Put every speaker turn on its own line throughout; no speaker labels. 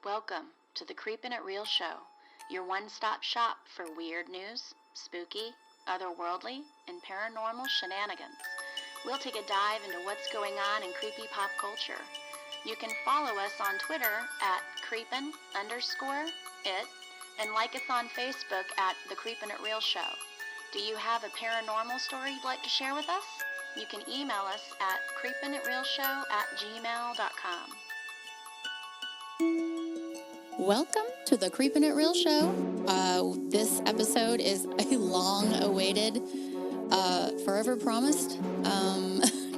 Welcome to the Creepin' It Real Show, your one-stop shop for weird news, spooky, otherworldly, and paranormal shenanigans. We'll take a dive into what's going on in creepy pop culture. You can follow us on Twitter at creepin_it and like us on Facebook at The Creepin' It Real Show. Do you have a paranormal story you'd like to share with us? You can email us at creepinitrealshow@gmail.com.
Welcome to the Creepin' It Real Show. This episode is a long-awaited, forever promised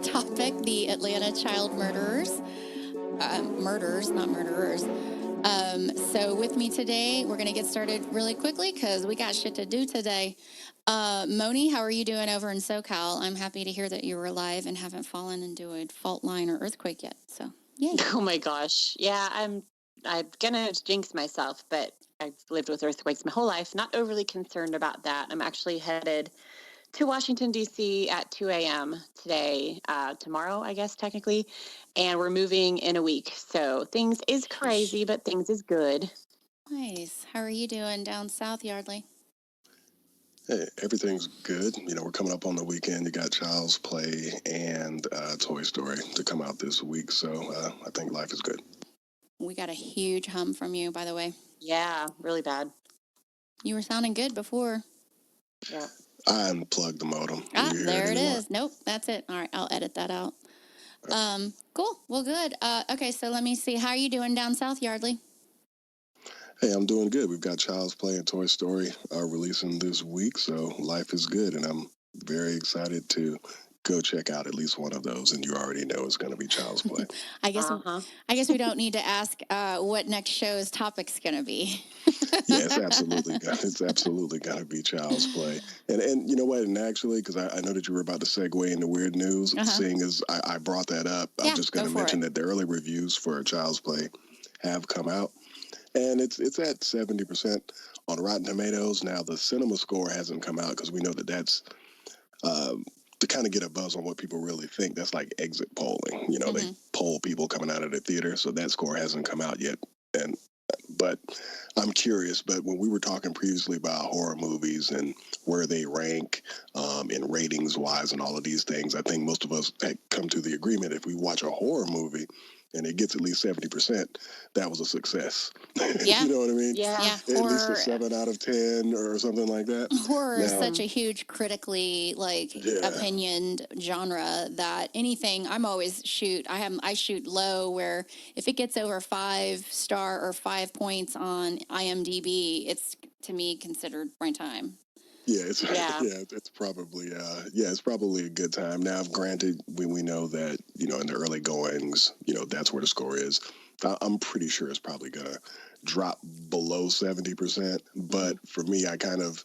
topic, the Atlanta child murderers. Murderers, not murderers. So with me today, we're going to get started really quickly because we got shit to do today. Moni, how are you doing over in SoCal? I'm happy to hear that you were alive and haven't fallen into a fault line or earthquake yet. So, yay.
Oh my gosh. Yeah, I'm gonna jinx myself, but I've lived with earthquakes my whole life. Not overly concerned about that. I'm actually headed to Washington, D.C. at 2 a.m. today, tomorrow, I guess, technically. And we're moving in a week. So things is crazy, but things is good.
Nice. How are you doing down south, Yardley?
Hey, everything's good. You know, we're coming up on the weekend. You got Child's Play and Toy Story to come out this week. So I think life is good.
We got a huge hum from you, by the way.
Yeah, really bad.
You were sounding good before.
Yeah.
I unplugged the modem.
There it is. Nope, that's it. All right, I'll edit that out. Cool. Well, good. Okay, so let me see. How are you doing down south, Yardley?
Hey, I'm doing good. We've got Child's Play and Toy Story releasing this week, so life is good, and I'm very excited to go check out at least one of those. And you already know it's going to be Child's Play.
I guess we don't need to ask what next show's topic's going to be.
Yeah, it's absolutely going to be Child's Play. And you know what? And actually, because I know that you were about to segue into weird news, seeing as I brought that up, I'm just going to mention that the early reviews for Child's Play have come out. And it's at 70% on Rotten Tomatoes. Now, the cinema score hasn't come out because we know that that's to kind of get a buzz on what people really think. That's like exit polling. You know, they poll people coming out of the theater. So that score hasn't come out yet. But I'm curious. But when we were talking previously about horror movies and where they rank in ratings wise and all of these things, I think most of us come to the agreement if we watch a horror movie and it gets at least 70%, that was a success.
Yeah.
You know what I mean?
Yeah.
At least a 7 out of 10 or something like that.
Horror is such a huge critically opinioned genre that anything I shoot low, where if it gets over 5-star or 5 points on IMDb, it's to me considered prime time.
Yeah, it's probably it's probably a good time. Now, granted, we know that, you know, in the early goings, you know, that's where the score is. I'm pretty sure it's probably gonna drop below 70%. But for me, I kind of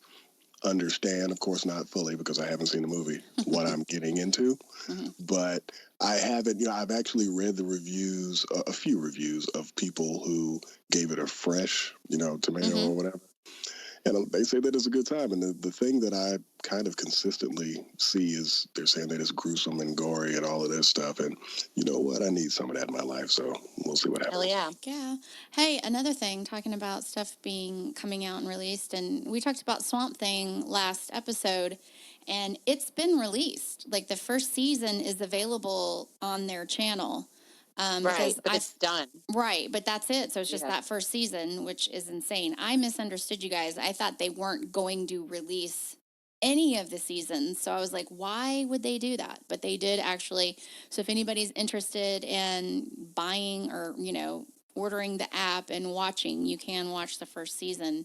understand, of course, not fully because I haven't seen the movie, what I'm getting into. But I haven't, you know, I've actually read the reviews, a few reviews of people who gave it a fresh, you know, tomato or whatever. And they say that it's a good time. And the thing that I kind of consistently see is they're saying that it's gruesome and gory and all of this stuff. And you know what? I need some of that in my life. So we'll see what happens.
Hell yeah.
Yeah. Hey, another thing, talking about stuff coming out and released. And we talked about Swamp Thing last episode. And it's been released. Like, the first season is available on their channel.
Right, but it's done.
Right, but that's it. So it's just that first season, which is insane. I misunderstood you guys. I thought they weren't going to release any of the seasons. So I was like, why would they do that? But they did actually. So if anybody's interested in buying or, you know, ordering the app and watching, you can watch the first season.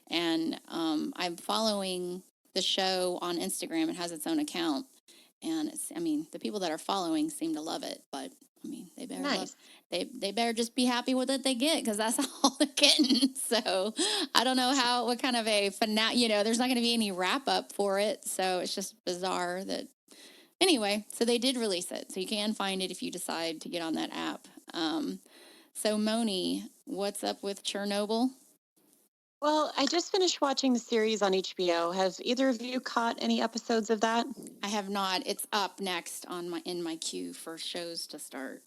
And I'm following the show on Instagram. It has its own account. And the people that are following seem to love it, but they better they better just be happy with what they get, because that's all they're getting. So I don't know what kind of a there's not going to be any wrap up for it. So it's just bizarre that. Anyway, so they did release it, so you can find it if you decide to get on that app. So Moni, what's up with Chernobyl?
Well, I just finished watching the series on HBO. Have either of you caught any episodes of that?
I have not. It's up next in my queue for shows to start.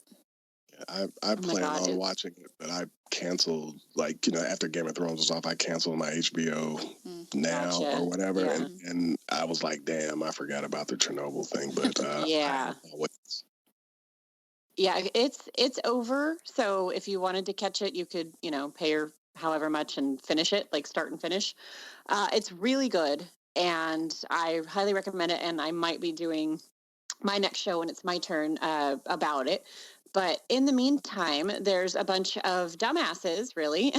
I plan on watching it, but I canceled, like, after Game of Thrones was off, I canceled my HBO Now or whatever. Yeah. And I was like, damn, I forgot about the Chernobyl thing. But
yeah. Yeah, it's over. So if you wanted to catch it, you could, pay her however much and finish it, like start and finish. It's really good. And I highly recommend it. And I might be doing my next show when it's my turn about it. But in the meantime, there's a bunch of dumbasses, really,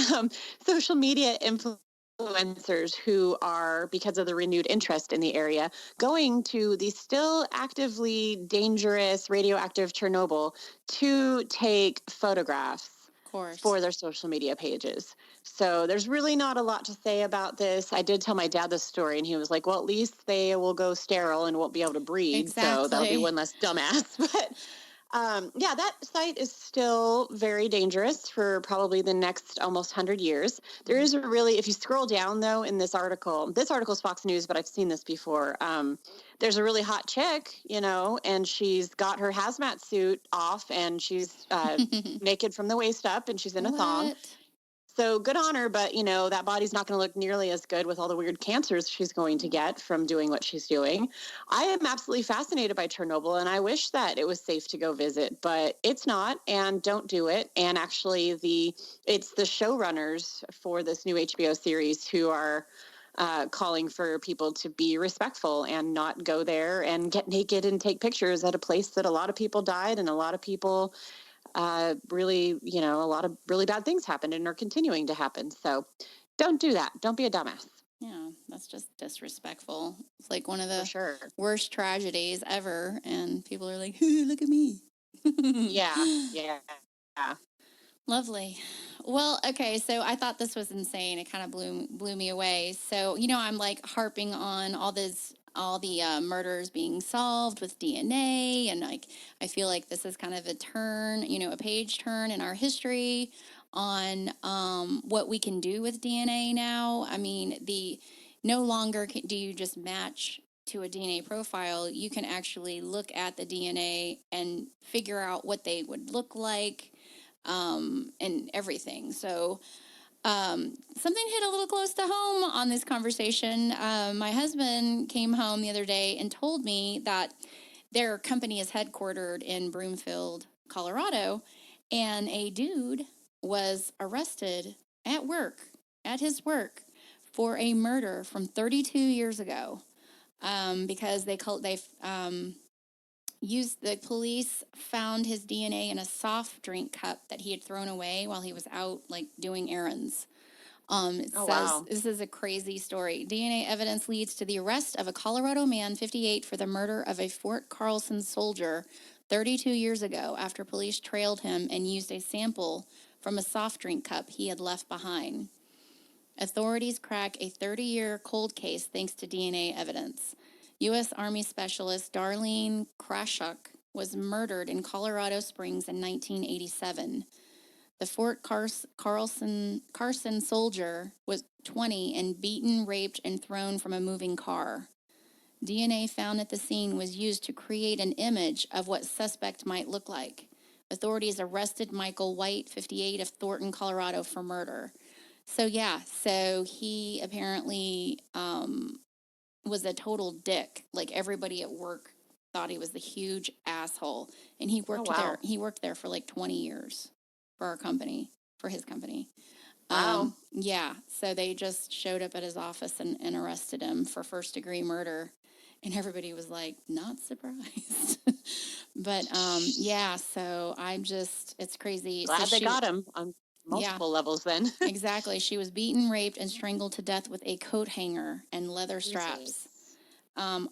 social media influencers who are, because of the renewed interest in the area, going to the still actively dangerous radioactive Chernobyl to take photographs for their social media pages. So there's really not a lot to say about this. I did tell my dad this story, and he was like, well, at least they will go sterile and won't be able to breed. Exactly. So that'll be one less dumbass. But yeah, that site is still very dangerous for probably the next almost 100 years. There is if you scroll down, though, in this article's Fox News, but I've seen this before. There's a really hot chick, and she's got her hazmat suit off, and she's naked from the waist up, and she's in a thong. So good on her, but, that body's not going to look nearly as good with all the weird cancers she's going to get from doing what she's doing. I am absolutely fascinated by Chernobyl, and I wish that it was safe to go visit, but it's not, and don't do it. And actually, it's the showrunners for this new HBO series who are calling for people to be respectful and not go there and get naked and take pictures at a place that a lot of people died and a lot of people really, a lot of really bad things happened and are continuing to happen. So don't do that. Don't be a dumbass.
Yeah, that's just disrespectful. It's like one of the worst tragedies ever. And people are like, hey, look at me.
Yeah.
Lovely. Well, okay, so I thought this was insane. It kind of blew me away. So, I'm like harping on all the murders being solved with DNA, and like I feel like this is kind of a turn, a page turn in our history on what we can do with DNA now. I mean, no longer do you just match to a DNA profile. You can actually look at the DNA and figure out what they would look like. And everything. So something hit a little close to home on this conversation. My husband came home the other day and told me that their company is headquartered in Broomfield, Colorado, and a dude was arrested at his work, for a murder from 32 years ago, because the police found his DNA in a soft drink cup that he had thrown away while he was out, like, doing errands. Wow. This is a crazy story. DNA evidence leads to the arrest of a Colorado man, 58, for the murder of a Fort Carlson soldier 32 years ago, after police trailed him and used a sample from a soft drink cup he had left behind. Authorities crack a 30-year cold case thanks to DNA evidence. U.S. Army Specialist Darlene Krashuk was murdered in Colorado Springs in 1987. The Fort Carson soldier was 20 and beaten, raped, and thrown from a moving car. DNA found at the scene was used to create an image of what suspect might look like. Authorities arrested Michael White, 58, of Thornton, Colorado, for murder. So he apparently was a total dick. Like, everybody at work thought he was the huge asshole, and he worked there. He worked there for like 20 years for his company.
Wow.
Yeah. So they just showed up at his office and arrested him for first-degree murder, and everybody was like, not surprised. But yeah. So it's crazy.
Glad they got him on multiple levels then.
Exactly. She was beaten, raped, and strangled to death with a coat hanger and leather straps.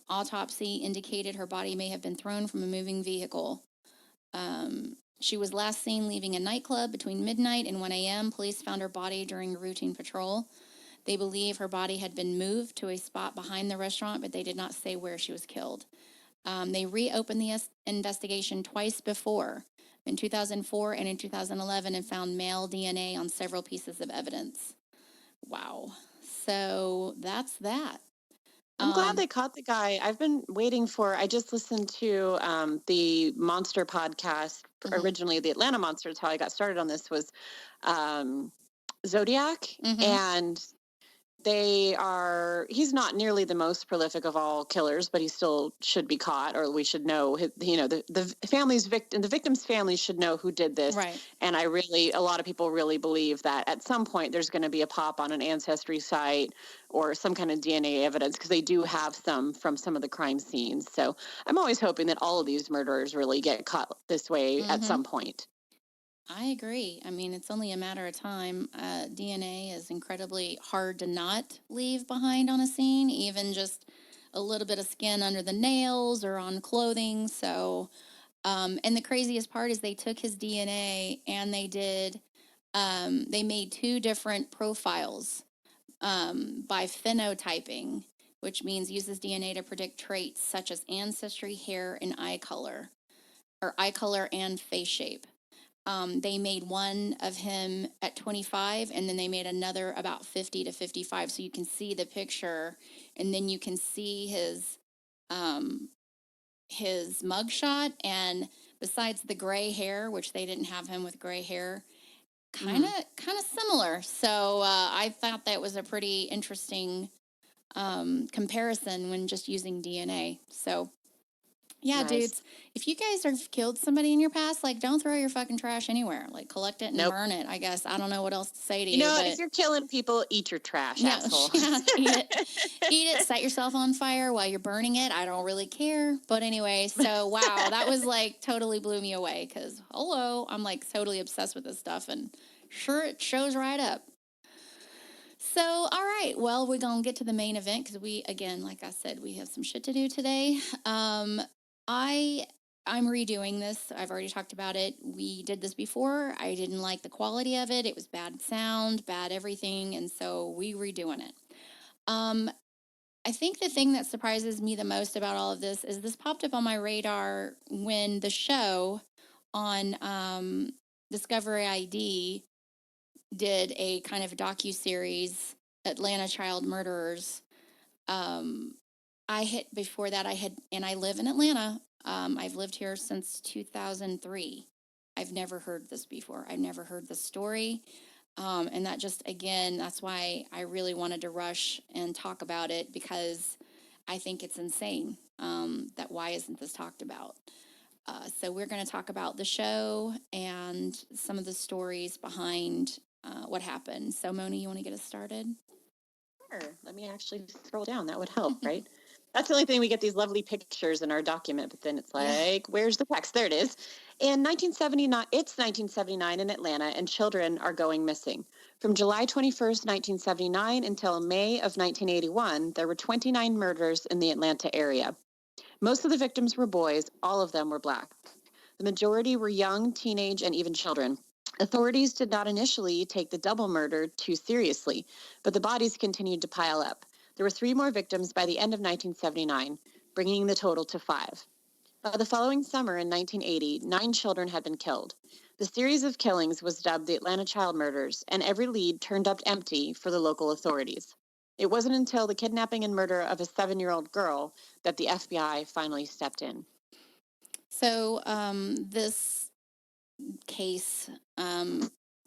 Autopsy indicated her body may have been thrown from a moving vehicle. She was last seen leaving a nightclub between midnight and 1 a.m. Police found her body during a routine patrol. They believe her body had been moved to a spot behind the restaurant, but they did not say where she was killed. They reopened the investigation twice before, in 2004 and in 2011, and found male DNA on several pieces of evidence. Wow. So that's that.
I'm glad they caught the guy. I've been waiting I just listened to the Monster podcast. Originally, the Atlanta Monsters, how I got started on this was Zodiac. And he's not nearly the most prolific of all killers, but he still should be caught, or we should know, the victim's families should know who did this.
Right.
And a lot of people really believe that at some point there's going to be a pop on an ancestry site or some kind of DNA evidence, because they do have some from some of the crime scenes. So I'm always hoping that all of these murderers really get caught this way at some point.
I agree. I mean, it's only a matter of time. DNA is incredibly hard to not leave behind on a scene, even just a little bit of skin under the nails or on clothing. So, and the craziest part is they took his DNA and they made 2 different profiles by phenotyping, which means uses DNA to predict traits such as ancestry, hair, and eye color and face shape. They made one of him at 25, and then they made another about 50 to 55. So you can see the picture, and then you can see his mugshot. And besides the gray hair, which they didn't have him with gray hair, kind of similar. So I thought that was a pretty interesting comparison when just using DNA. So. Yeah, nice. Dudes, if you guys have killed somebody in your past, like, don't throw your fucking trash anywhere. Like, collect it and burn it, I guess. I don't know what else to say to you.
But if you're killing people, eat your trash, asshole.
Yeah, eat it, set yourself on fire while you're burning it. I don't really care. But anyway, so, wow, that was, like, totally blew me away because, hello, I'm, like, totally obsessed with this stuff, and sure, it shows right up. So, all right, well, we're going to get to the main event because we, again, like I said, we have some shit to do today. I'm redoing this. I've already talked about it. We did this before. I didn't like the quality of it. It was bad sound, bad everything, and so we redoing it. I think the thing that surprises me the most about all of this is this popped up on my radar when the show on Discovery ID did a kind of docuseries, Atlanta Child Murderers. I live in Atlanta. I've lived here since 2003. I've never heard this before. I've never heard this story. And that just, again, that's why I really wanted to rush and talk about it, because I think it's insane that why isn't this talked about? So we're going to talk about the show and some of the stories behind what happened. So, Moni, you want to get us started?
Sure. Let me actually scroll down. That would help, right? That's the only thing. We get these lovely pictures in our document, but then it's like, where's the text? There it is. In 1979, it's 1979 in Atlanta, and children are going missing. From July 21st, 1979 until May of 1981, there were 29 murders in the Atlanta area. Most of the victims were boys. All of them were Black. The majority were young, teenage, and even children. Authorities did not initially take the double murder too seriously, but the bodies continued to pile up. There were 3 more victims by the end of 1979, bringing the total to 5. By the following summer in 1980, 9 children had been killed. The series of killings was dubbed the Atlanta Child Murders, and every lead turned up empty for the local authorities. It wasn't until the kidnapping and murder of a 7-year-old girl that the FBI finally stepped in.
So this case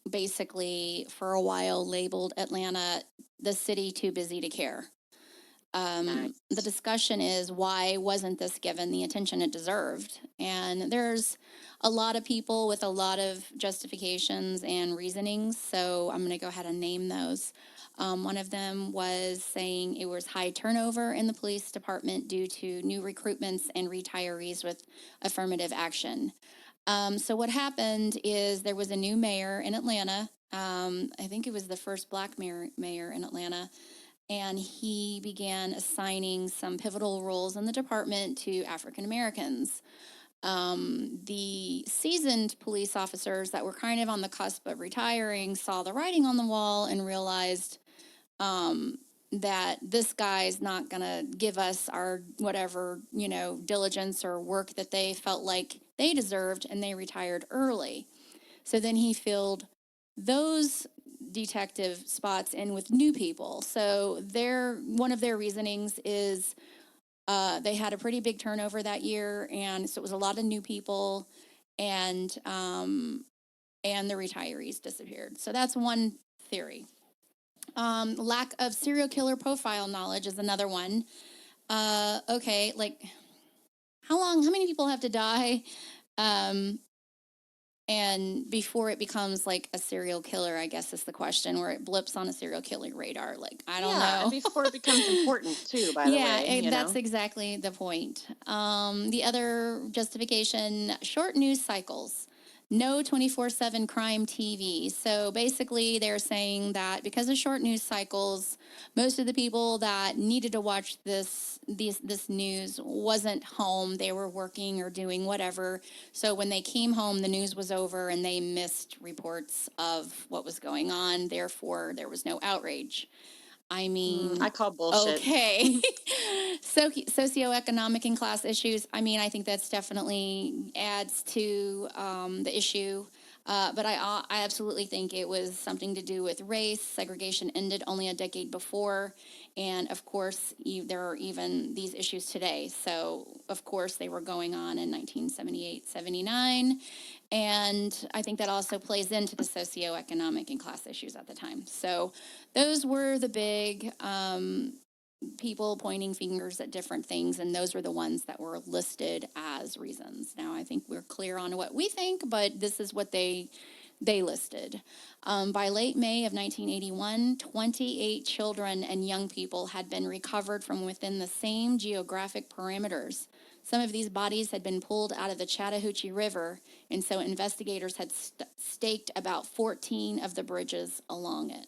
basically for a while labeled Atlanta the city too busy to care. Nice. The discussion is, why wasn't this given the attention it deserved? And there's a lot of people with a lot of justifications and reasonings, so I'm going to go ahead and name those. One of them was saying it was high turnover in the police department due to new recruitments and retirees with affirmative action. So what happened is there was a new mayor in Atlanta. I think it was the first Black mayor in Atlanta. And he began assigning some pivotal roles in the department to African Americans. The seasoned police officers that were kind of on the cusp of retiring saw the writing on the wall and realized that this guy's not going to give us our whatever, diligence or work that they felt like they deserved, and they retired early. So then he filled those detective spots in with new people. So one of their reasonings is they had a pretty big turnover that year, and so it was a lot of new people, and the retirees disappeared. So that's one theory. Lack of serial killer profile knowledge is another one. Okay, like how many people have to die? And before it becomes like a serial killer, I guess is the question, where it blips on a serial killing radar. Like, I don't know.
And before it becomes important too, by the way.
Yeah, that's exactly the point. The other justification, short news cycles. No 24/7 crime TV. So basically they're saying that because of short news cycles, most of the people that needed to watch this news wasn't home. They were working or doing whatever. So when they came home, the news was over and they missed reports of what was going on. Therefore, there was no outrage. I mean,
I call bullshit.
Okay. So socioeconomic and class issues. I mean, I think that's definitely adds to the issue. But I absolutely think it was something to do with race. Segregation ended only a decade before. And of course, there are even these issues today. So, of course, they were going on in 1978, 79. And I think that also plays into the socioeconomic and class issues at the time. So those were the big people pointing fingers at different things, and those were the ones that were listed as reasons. Now, I think we're clear on what we think, but this is what they listed. By late May of 1981, 28 children and young people had been recovered from within the same geographic parameters. Some of these bodies had been pulled out of the Chattahoochee River, and so investigators had staked about 14 of the bridges along it.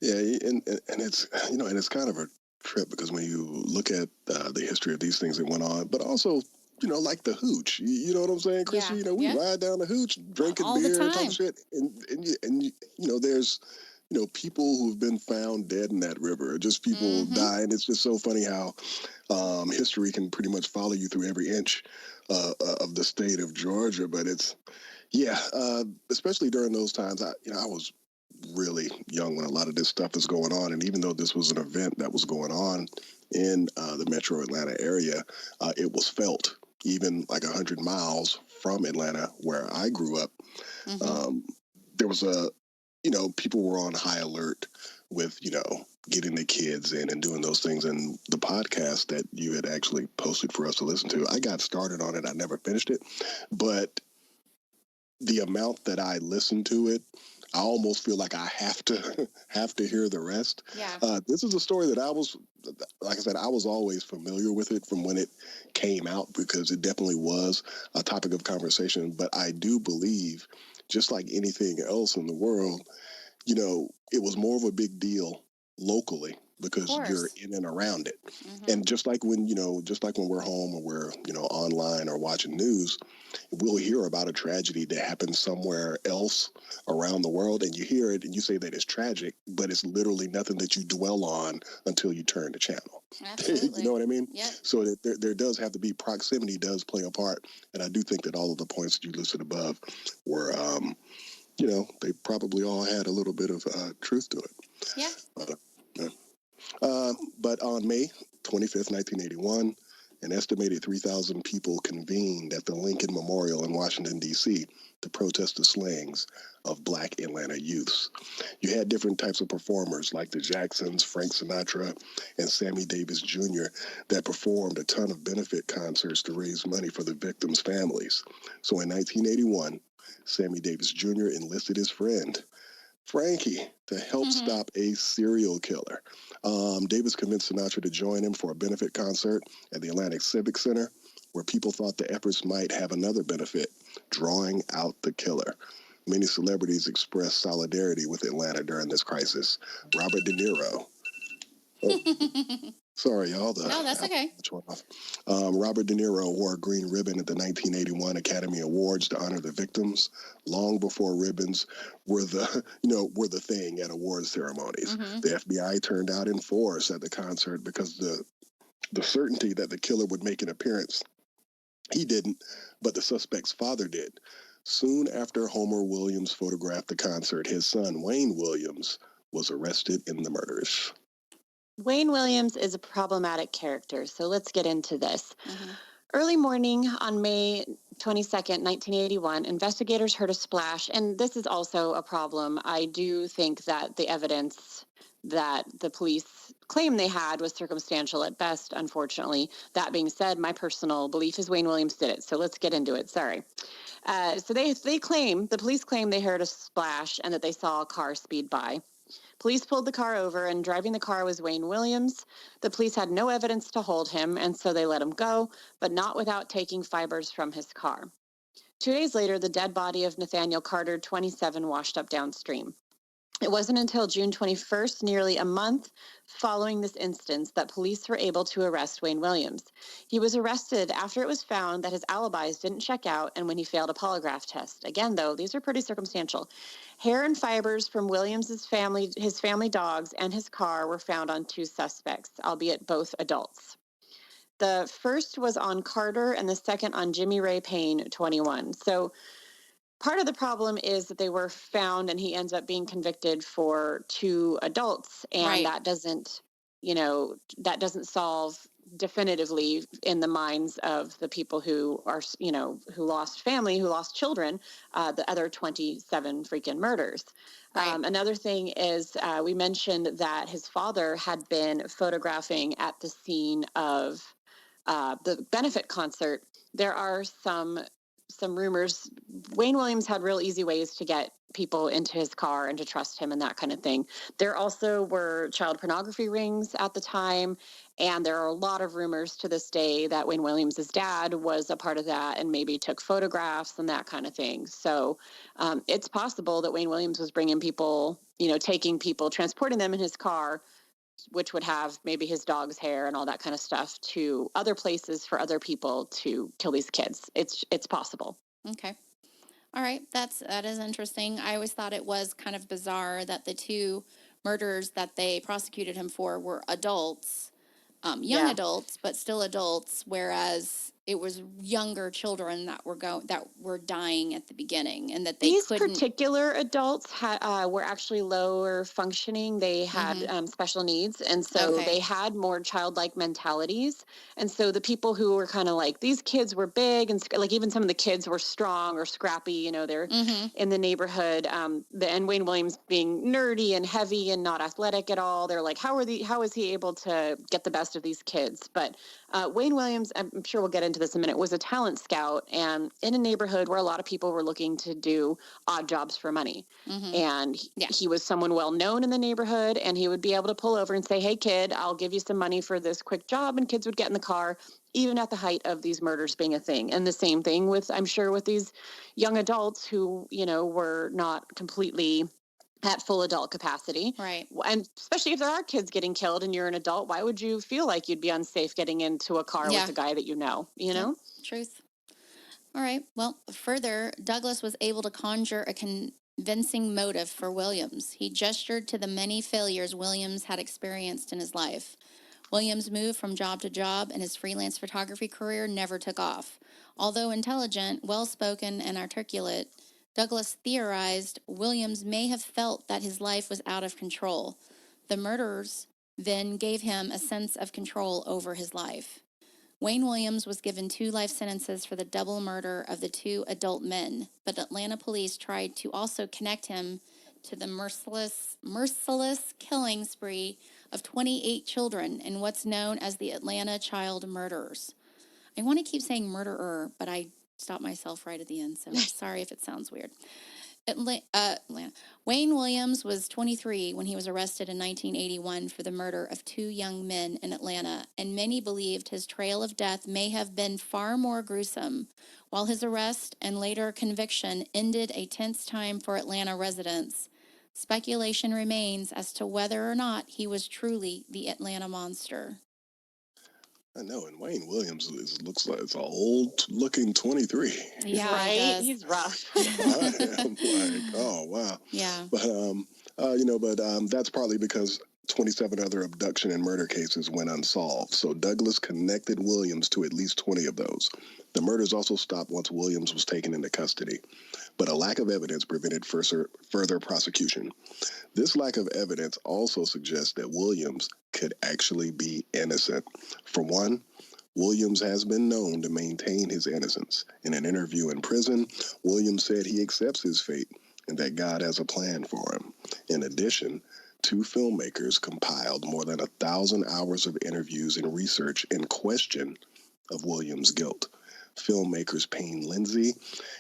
Yeah, and it's and it's kind of a trip, because when you look at the history of these things that went on, but also like the hooch, you know what I'm saying, Chrissy?
Yeah.
We ride down the hooch, drinking
all
beer,
the
and
time.
talk shit, and there's people who've been found dead in that river, just people die, and it's just so funny how history can pretty much follow you through every inch of the state of Georgia. But it's especially during those times. I was really young when a lot of this stuff is going on, and even though this was an event that was going on in the metro Atlanta area, it was felt even like 100 miles from Atlanta, where I grew up. There was people were on high alert with getting the kids in and doing those things. And the podcast that you had actually posted for us to listen to, I got started on it, I never finished it, but the amount that I listened to it, I almost feel like I have to hear the rest.
Yeah.
This is a story that I was, like I said, I was always familiar with it from when it came out, because it definitely was a topic of conversation. But I do believe, just like anything else in the world, it was more of a big deal locally, because you're in and around it. And just like when we're home, or we're, online or watching news, we'll hear about a tragedy that happened somewhere else around the world, and you hear it and you say that it's tragic, but it's literally nothing that you dwell on until you turn the channel.
Absolutely.
You know what I mean?
Yep.
So that there does have to be, proximity does play a part. And I do think that all of the points that you listed above were, they probably all had a little bit of truth to it.
Yeah.
But on May 25th, 1981, an estimated 3,000 people convened at the Lincoln Memorial in Washington, D.C. to protest the slayings of Black Atlanta youths. You had different types of performers like the Jacksons, Frank Sinatra, and Sammy Davis Jr. that performed a ton of benefit concerts to raise money for the victims' families. So in 1981, Sammy Davis Jr. enlisted his friend, Frankie, to help stop a serial killer. Davis convinced Sinatra to join him for a benefit concert at the Atlantic Civic Center, where people thought the efforts might have another benefit, drawing out the killer. Many celebrities expressed solidarity with Atlanta during this crisis. Robert De Niro. Sorry, y'all.
No, that's okay.
Robert De Niro wore a green ribbon at the 1981 Academy Awards to honor the victims, long before ribbons were the thing at awards ceremonies. The FBI turned out in force at the concert because the certainty that the killer would make an appearance. He didn't, but the suspect's father did. Soon after Homer Williams photographed the concert, his son, Wayne Williams, was arrested in the murders.
Wayne Williams is a problematic character, so let's get into this.
Mm-hmm.
Early morning on May 22nd, 1981, investigators heard a splash, and this is also a problem. I do think that the evidence that the police claim they had was circumstantial at best, unfortunately. That being said, my personal belief is Wayne Williams did it, so let's get into it. Sorry. So the police claim they heard a splash and that they saw a car speed by. Police pulled the car over, and driving the car was Wayne Williams. The police had no evidence to hold him, and so they let him go, but not without taking fibers from his car. 2 days later, the dead body of Nathaniel Carter, 27, washed up downstream. It wasn't until June 21st, nearly a month following this instance, that police were able to arrest Wayne Williams. He was arrested after it was found that his alibis didn't check out and when he failed a polygraph test. Again, though, these are pretty circumstantial. Hair and fibers from Williams's family, his family dogs, and his car were found on 2 suspects, albeit both adults. The first was on Carter and the second on Jimmy Ray Payne, 21. So part of the problem is that they were found and he ends up being convicted for 2 adults. And that doesn't solve definitively in the minds of the people who are, who lost family, who lost children, the other 27 freaking murders. Right. Another thing is we mentioned that his father had been photographing at the scene of the benefit concert. There are some rumors. Wayne Williams had real easy ways to get people into his car and to trust him and that kind of thing. There also were child pornography rings at the time, and there are a lot of rumors to this day that Wayne Williams' dad was a part of that and maybe took photographs and that kind of thing. So it's possible that Wayne Williams was bringing people, taking people, transporting them in his car, which would have maybe his dog's hair and all that kind of stuff, to other places for other people to kill these kids. It's possible.
Okay. All right. That is interesting. I always thought it was kind of bizarre that the 2 murders that they prosecuted him for were adults, young adults, but still adults, whereas it was younger children that were dying at the beginning, and that
these particular adults were actually lower functioning. They had special needs, and so they had more childlike mentalities. And so the people who were kind of like, these kids were big, and like even some of the kids were strong or scrappy. They're in the neighborhood. And Wayne Williams being nerdy and heavy and not athletic at all. They're like, how is he able to get the best of these kids? But Wayne Williams, I'm sure we'll get into this in a minute, was a talent scout, and in a neighborhood where a lot of people were looking to do odd jobs for money. And he was someone well known in the neighborhood, and he would be able to pull over and say, hey kid, I'll give you some money for this quick job, and kids would get in the car, even at the height of these murders being a thing. And the same thing with, I'm sure, with these young adults who, were not completely at full adult capacity.
Right.
And especially if there are kids getting killed and you're an adult, why would you feel like you'd be unsafe getting into a car with a guy that you know?
Truth. All right. Well, further, Douglas was able to conjure a convincing motive for Williams. He gestured to the many failures Williams had experienced in his life. Williams moved from job to job, and his freelance photography career never took off. Although intelligent, well-spoken, and articulate, Douglas theorized Williams may have felt that his life was out of control. The murders then gave him a sense of control over his life. Wayne Williams was given 2 life sentences for the double murder of the 2 adult men, but Atlanta police tried to also connect him to the merciless killing spree of 28 children in what's known as the Atlanta child murders. I want to keep saying murderer, but I stopped myself right at the end, so sorry if it sounds weird. Atlanta. Wayne Williams was 23 when he was arrested in 1981 for the murder of 2 young men in Atlanta, and many believed his trail of death may have been far more gruesome. While his arrest and later conviction ended a tense time for Atlanta residents, speculation remains as to whether or not he was truly the Atlanta monster.
I know, and Wayne Williams looks like it's an old-looking 23.
Yeah,
right. He's rough.
I am like, oh wow.
Yeah.
But that's partly because 27 other abduction and murder cases went unsolved. So Douglas connected Williams to at least 20 of those. The murders also stopped once Williams was taken into custody, but a lack of evidence prevented further prosecution. This lack of evidence also suggests that Williams could actually be innocent. For one, Williams has been known to maintain his innocence. In an interview in prison, Williams said he accepts his fate and that God has a plan for him. In addition, 2 filmmakers compiled more than 1,000 hours of interviews and research in question of Williams' guilt. Filmmakers Payne Lindsay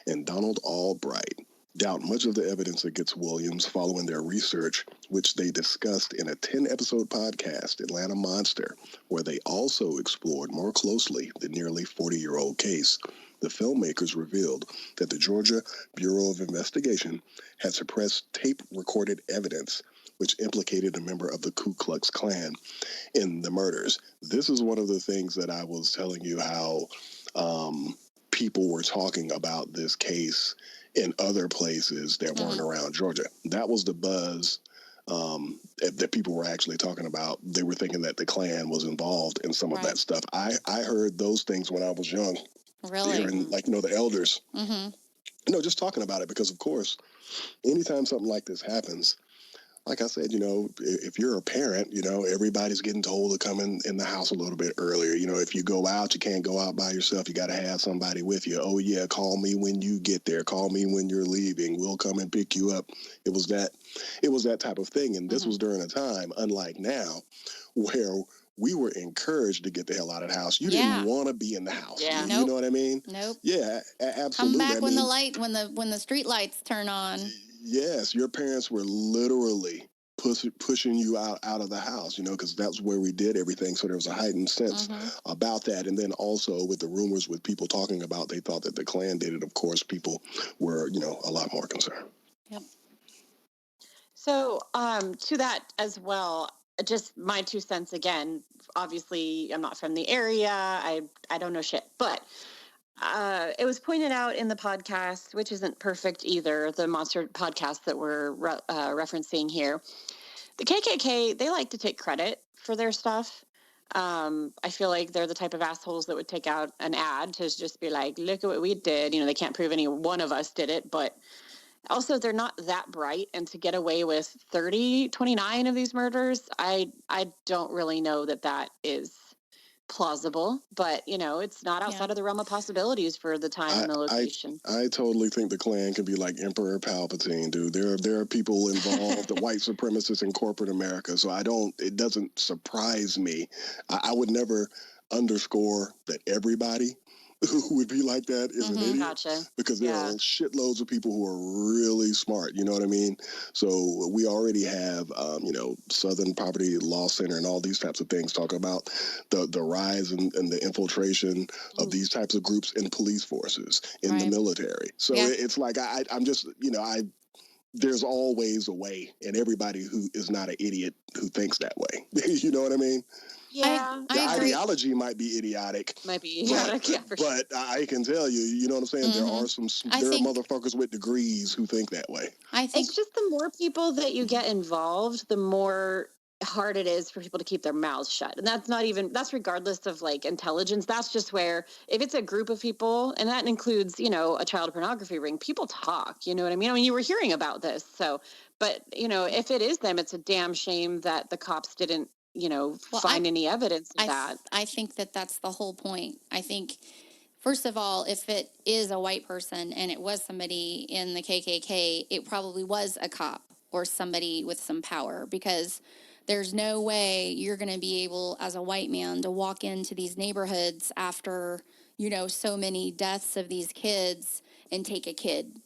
and Donald Albright doubt much of the evidence against Williams following their research, which they discussed in a 10-episode podcast, Atlanta Monster, where they also explored more closely the nearly 40-year-old case. The filmmakers revealed that the Georgia Bureau of Investigation had suppressed tape-recorded evidence which implicated a member of the Ku Klux Klan in the murders. This is one of the things that I was telling you how people were talking about this case in other places that weren't around Georgia. That was the buzz that people were actually talking about. They were thinking that the Klan was involved in some of that stuff. I heard those things when I was young.
Really?
Hearing, the elders. Just talking about it, because, of course, anytime something like this happens, like I said, if you're a parent, everybody's getting told to come in the house a little bit earlier. If you go out, you can't go out by yourself. You got to have somebody with you. Oh, yeah, call me when you get there. Call me when you're leaving. We'll come and pick you up. It was that type of thing. And this was during a time, unlike now, where we were encouraged to get the hell out of the house. You didn't want to be in the house.
Yeah.
You know what I mean?
Nope.
Yeah, absolutely.
Come back when the street lights turn on.
Yes, your parents were literally pushing you out of the house, because that's where we did everything. So there was a heightened sense about that. And then also with the rumors with people talking about they thought that the Klan did it, of course, people were, a lot more concerned.
Yep.
So to that as well, just my 2 cents again. Obviously, I'm not from the area. I don't know shit, but it was pointed out in the podcast, which isn't perfect either, the monster podcast that we're referencing here. The KKK, they like to take credit for their stuff. I feel like they're the type of assholes that would take out an ad to just be like, look at what we did. They can't prove any one of us did it, but also they're not that bright. And to get away with 29 of these murders, I don't really know that is plausible, but it's not outside of the realm of possibilities for the time and the location.
I totally think the Klan can be like Emperor Palpatine, dude. There are people involved, the white supremacists in corporate America. So it doesn't surprise me. I would never underscore that everybody who would be like that is an idiot.
Gotcha.
Because there are shitloads of people who are really smart, you know what I mean? So we already have, Southern Poverty Law Center and all these types of things talking about the rise and the infiltration of these types of groups in police forces, in the military. So it's like, I'm just, there's always a way, and everybody who is not an idiot who thinks that way. You know what I mean?
Yeah,
the ideology might be idiotic. But I can tell you, you know what I'm saying? There are motherfuckers with degrees who think that way.
I think it's just the more people that you get involved, the more hard it is for people to keep their mouths shut. And that's regardless of intelligence. That's just where, if it's a group of people, and that includes, a child pornography ring, people talk, you know what I mean? I mean, you were hearing about this. So, but if it is them, it's a damn shame that the cops didn't, find any evidence of that.
I think that's the whole point. I think, first of all, if it is a white person and it was somebody in the KKK, it probably was a cop or somebody with some power, because there's no way you're going to be able, as a white man, to walk into these neighborhoods after, so many deaths of these kids and take a kid.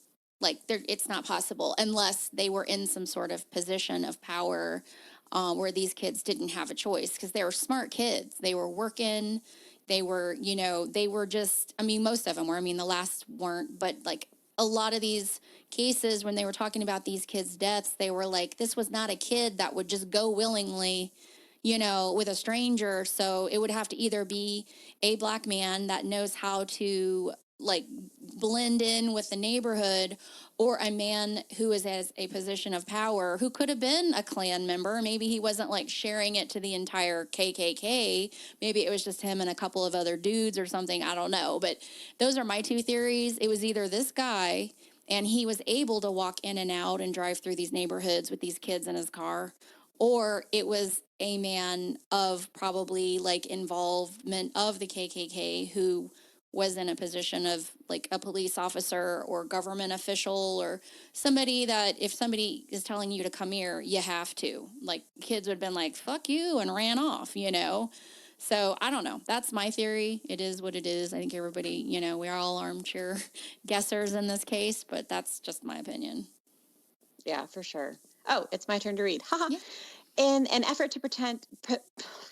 It's not possible unless they were in some sort of position of power where these kids didn't have a choice, because they were smart kids. They were working. They were, they were just, most of them were. The last weren't, but a lot of these cases, when they were talking about these kids' deaths, they were like, this was not a kid that would just go willingly, with a stranger. So it would have to either be a black man that knows how to like blend in with the neighborhood, or a man who is as a position of power who could have been a Klan member. Maybe he wasn't like sharing it to the entire KKK. Maybe it was just him and a couple of other dudes or something. I don't know. But those are my two theories. It was either this guy and he was able to walk in and out and drive through these neighborhoods with these kids in his car, or it was a man of probably like involvement of the KKK who was in a position of like a police officer or government official, or somebody that if somebody is telling you to come here, you have to. Like kids would have been like, fuck you, and ran off, you know? So I don't know. That's my theory. It is what it is. I think everybody, you know, we're all armchair guessers in this case, but that's just my opinion.
Yeah, for sure. Oh, it's my turn to read. Haha.
Yeah.
In an effort to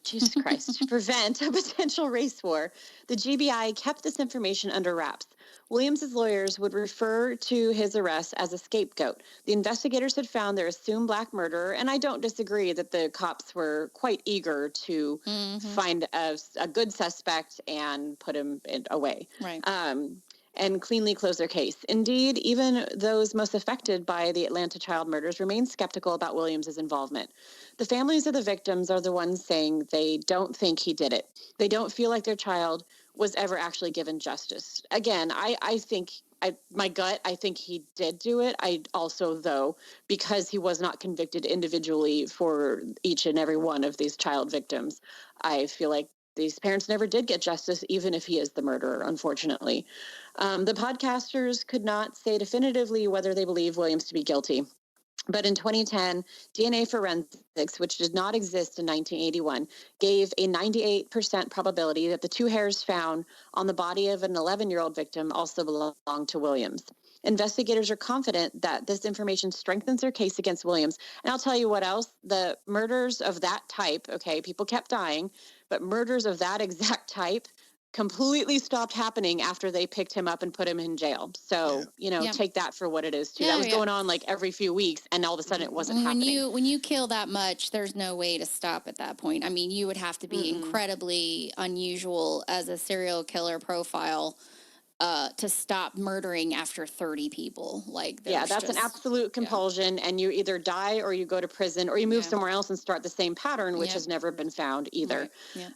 Jesus Christ, prevent a potential race war, the GBI kept this information under wraps. Williams's lawyers would refer to his arrest as a scapegoat. The investigators had found their assumed black murderer, and I don't disagree that the cops were quite eager to find a good suspect and put him away.
Right.
And cleanly close their case. Indeed, even those most affected by the Atlanta child murders remain skeptical about Williams's involvement. The families of the victims are the ones saying they don't think he did it. They don't feel like their child was ever actually given justice. Again, I think, my gut, I think he did do it. I also, though, because he was not convicted individually for each and every one of these child victims, I feel like these parents never did get justice, even if he is the murderer, unfortunately. The podcasters could not say definitively whether they believe Williams to be guilty. But in 2010, DNA forensics, which did not exist in 1981, gave a 98% probability that the two hairs found on the body of an 11-year-old victim also belonged to Williams. Investigators are confident that this information strengthens their case against Williams. And I'll tell you what else, the murders of that type, okay, people kept dying, but murders of that exact type completely stopped happening after they picked him up and put him in jail. So, take that for what it is too. That was going on like every few weeks, and all of a sudden it wasn't happening.
When you kill that much, there's no way to stop at that point. I mean, you would have to be incredibly unusual as a serial killer profile to stop murdering after 30 people. Like,
that's an absolute compulsion, and you either die or you go to prison or you move somewhere else and start the same pattern, which has never been found either.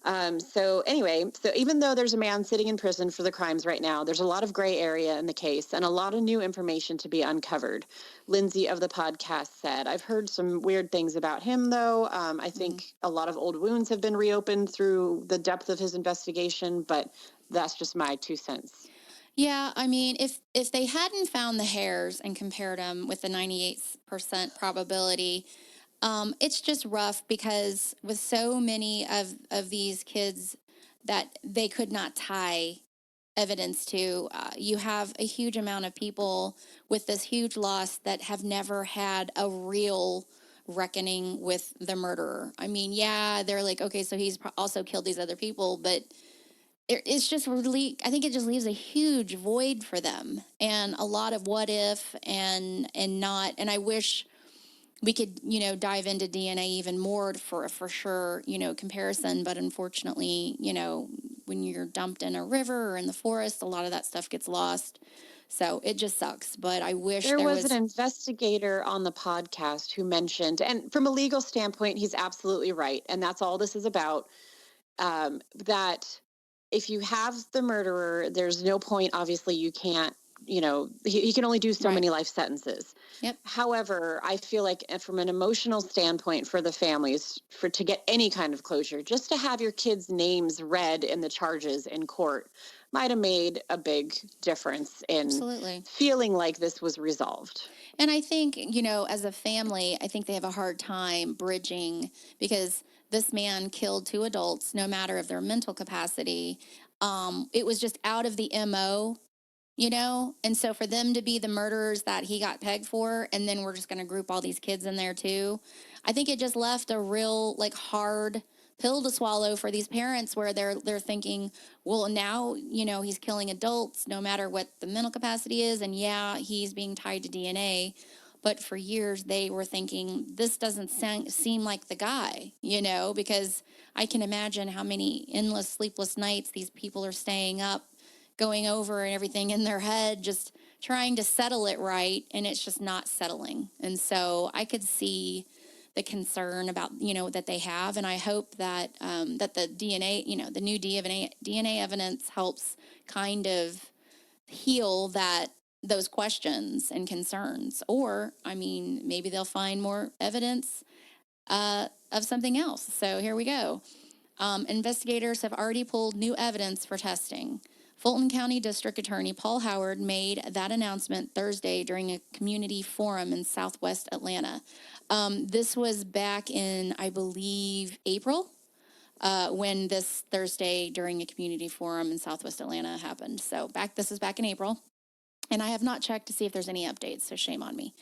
Right. So even though there's a man sitting in prison for the crimes right now, there's a lot of gray area in the case and a lot of new information to be uncovered. Lindsay of the podcast said, I've heard some weird things about him, though. I think a lot of old wounds have been reopened through the depth of his investigation, but that's just my 2 cents.
Yeah, I mean, if they hadn't found the hairs and compared them with the 98% probability, it's just rough because with so many of these kids that they could not tie evidence to, you have a huge amount of people with this huge loss that have never had a real reckoning with the murderer. I mean, they're like, okay, so he's also killed these other people, but it's just really, I think it just leaves a huge void for them and a lot of what if and I wish we could, dive into DNA even more for sure, comparison. But unfortunately, when you're dumped in a river or in the forest, a lot of that stuff gets lost. So it just sucks. But I wish
there was an investigator on the podcast who mentioned, and from a legal standpoint, he's absolutely right. And that's all this is about, that if you have the murderer, there's no point, obviously you can't, he can only do so many life sentences.
Yep.
However, I feel like from an emotional standpoint for the families, to get any kind of closure, just to have your kids' names read in the charges in court might have made a big difference in feeling like this was resolved.
And I think, as a family, I think they have a hard time bridging because this man killed 2 adults, no matter of their mental capacity. It was just out of the MO, and so for them to be the murderers that he got pegged for, and then we're just going to group all these kids in there too. I think it just left a real hard pill to swallow for these parents where they're thinking, well, now, he's killing adults no matter what the mental capacity is. And he's being tied to DNA. But for years, they were thinking, this doesn't seem like the guy, because I can imagine how many endless, sleepless nights these people are staying up, going over and everything in their head, just trying to settle it right, and it's just not settling. And so I could see the concern about, that they have, and I hope that that the DNA, the new DNA evidence helps kind of heal those questions and concerns. Or, maybe they'll find more evidence of something else. So here we go. Investigators have already pulled new evidence for testing. Fulton County District Attorney Paul Howard made that announcement Thursday during a community forum in Southwest Atlanta. This was back in, I believe, April, when this Thursday during a community forum in Southwest Atlanta happened. So this is back in April, and I have not checked to see if there's any updates, so shame on me.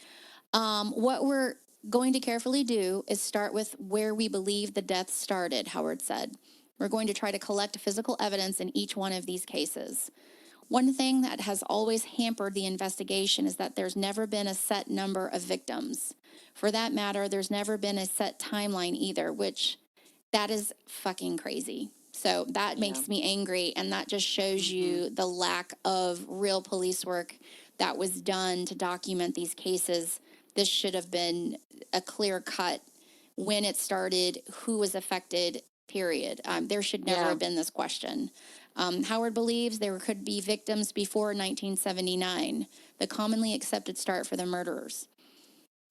What we're going to carefully do is start with where we believe the death started, Howard said. We're going to try to collect physical evidence in each one of these cases. One thing that has always hampered the investigation is that there's never been a set number of victims. For that matter, there's never been a set timeline either, which that is fucking crazy. So that makes me angry, and that just shows you the lack of real police work that was done to document these cases. This should have been a clear cut when it started, who was affected, period. There should never have been this question. Howard believes there could be victims before 1979, the commonly accepted start for the murderers.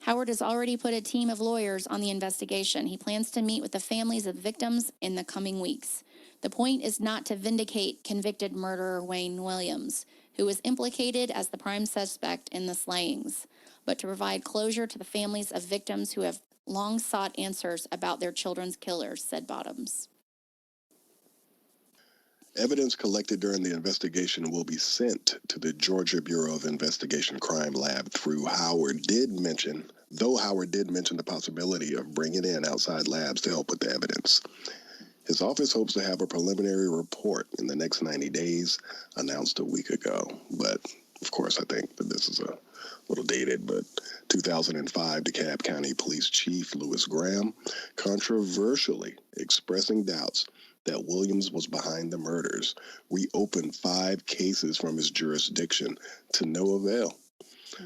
Howard has already put a team of lawyers on the investigation. He plans to meet with the families of victims in the coming weeks. The point is not to vindicate convicted murderer Wayne Williams, who was implicated as the prime suspect in the slayings, but to provide closure to the families of victims who have long sought answers about their children's killers, said Bottoms.
Evidence collected during the investigation will be sent to the Georgia Bureau of Investigation Crime Lab though Howard did mention the possibility of bringing in outside labs to help with the evidence. His office hopes to have a preliminary report in the next 90 days, announced a week ago. But, of course, I think that this is a little dated, but 2005 DeKalb County Police Chief Louis Graham controversially expressing doubts that Williams was behind the murders, reopened 5 cases from his jurisdiction to no avail.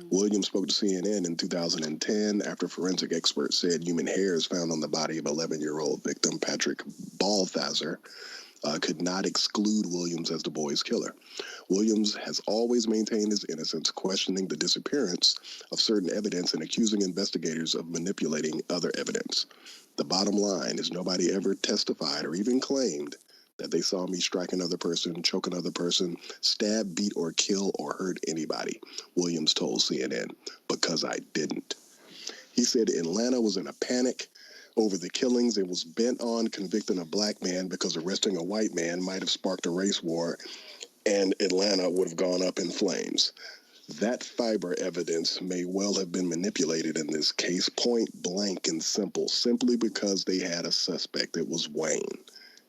Williams spoke to CNN in 2010 after forensic experts said human hairs found on the body of 11-year-old victim Patrick Balthazar could not exclude Williams as the boy's killer. Williams has always maintained his innocence, questioning the disappearance of certain evidence and accusing investigators of manipulating other evidence. The bottom line is nobody ever testified or even claimed that they saw me strike another person, choke another person, stab, beat, or kill or hurt anybody, Williams told CNN, because I didn't. He said Atlanta was in a panic over the killings and was bent on convicting a black man because arresting a white man might have sparked a race war and Atlanta would have gone up in flames. That fiber evidence may well have been manipulated in this case, point blank and simple, simply because they had a suspect. It was Wayne.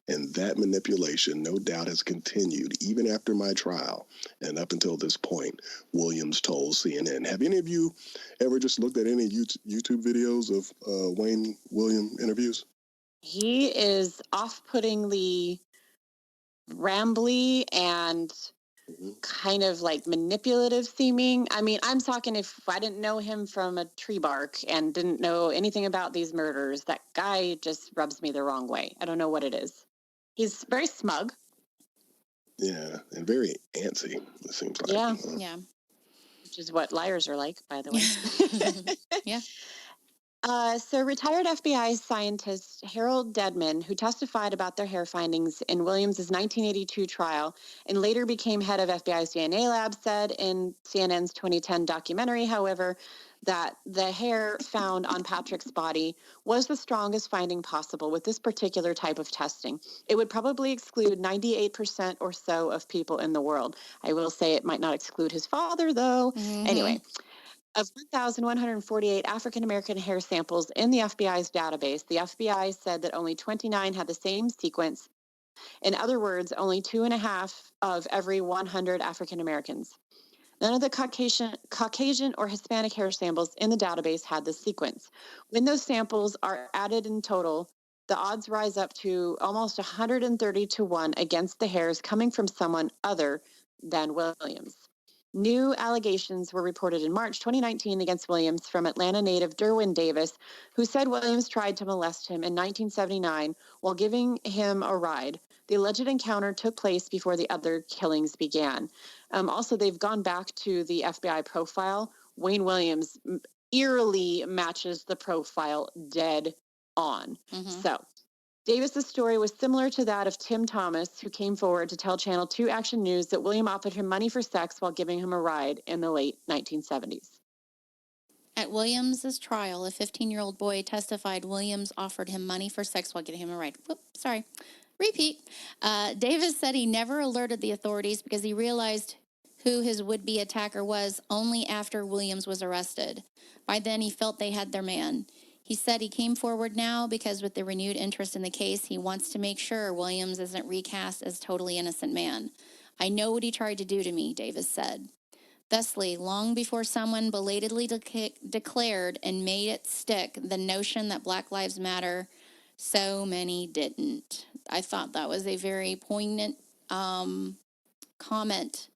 And that manipulation, no doubt, has continued even after my trial and up until this point, Williams told CNN. Have any of you ever just looked at any YouTube videos of Wayne Williams interviews?
He is off-puttingly rambly and kind of like manipulative seeming. I mean, I'm talking if I didn't know him from a tree bark and didn't know anything about these murders, that guy just rubs me the wrong way. I don't know what it is. He's very smug.
Yeah, and very antsy, it seems like.
Yeah.
Yeah.
Which is what liars are like, by the way.
Yeah.
So retired FBI scientist Harold Dedman, who testified about their hair findings in Williams' 1982 trial and later became head of FBI's DNA lab, said in CNN's 2010 documentary, however, that the hair found on Patrick's body was the strongest finding possible with this particular type of testing. It would probably exclude 98% or so of people in the world. I will say it might not exclude his father, though. Mm-hmm. Anyway. Of 1,148 African-American hair samples in the FBI's database, the FBI said that only 29 had the same sequence. In other words, only 2.5 of every 100 African-Americans. None of the Caucasian or Hispanic hair samples in the database had this sequence. When those samples are added in total, the odds rise up to almost 130 to 1 against the hairs coming from someone other than Williams. New allegations were reported in March 2019 against Williams from Atlanta native Derwin Davis, who said Williams tried to molest him in 1979 while giving him a ride. The alleged encounter took place before the other killings began. Also, they've gone back to the FBI profile. Wayne Williams eerily matches the profile dead on. So Davis's story was similar to that of Tim Thomas, who came forward to tell Channel 2 Action News that William offered him money for sex while giving him a ride in the late 1970s.
At Williams's trial, a 15-year-old boy testified Williams offered him money for sex while giving him a ride. Whoop, sorry. Repeat. Davis said he never alerted the authorities because he realized who his would-be attacker was only after Williams was arrested. By then, he felt they had their man. He said he came forward now because with the renewed interest in the case, he wants to make sure Williams isn't recast as totally innocent man. I know what he tried to do to me, Davis said. Thusly, long before someone belatedly declared and made it stick the notion that Black Lives Matter, so many didn't. I thought that was a very poignant comment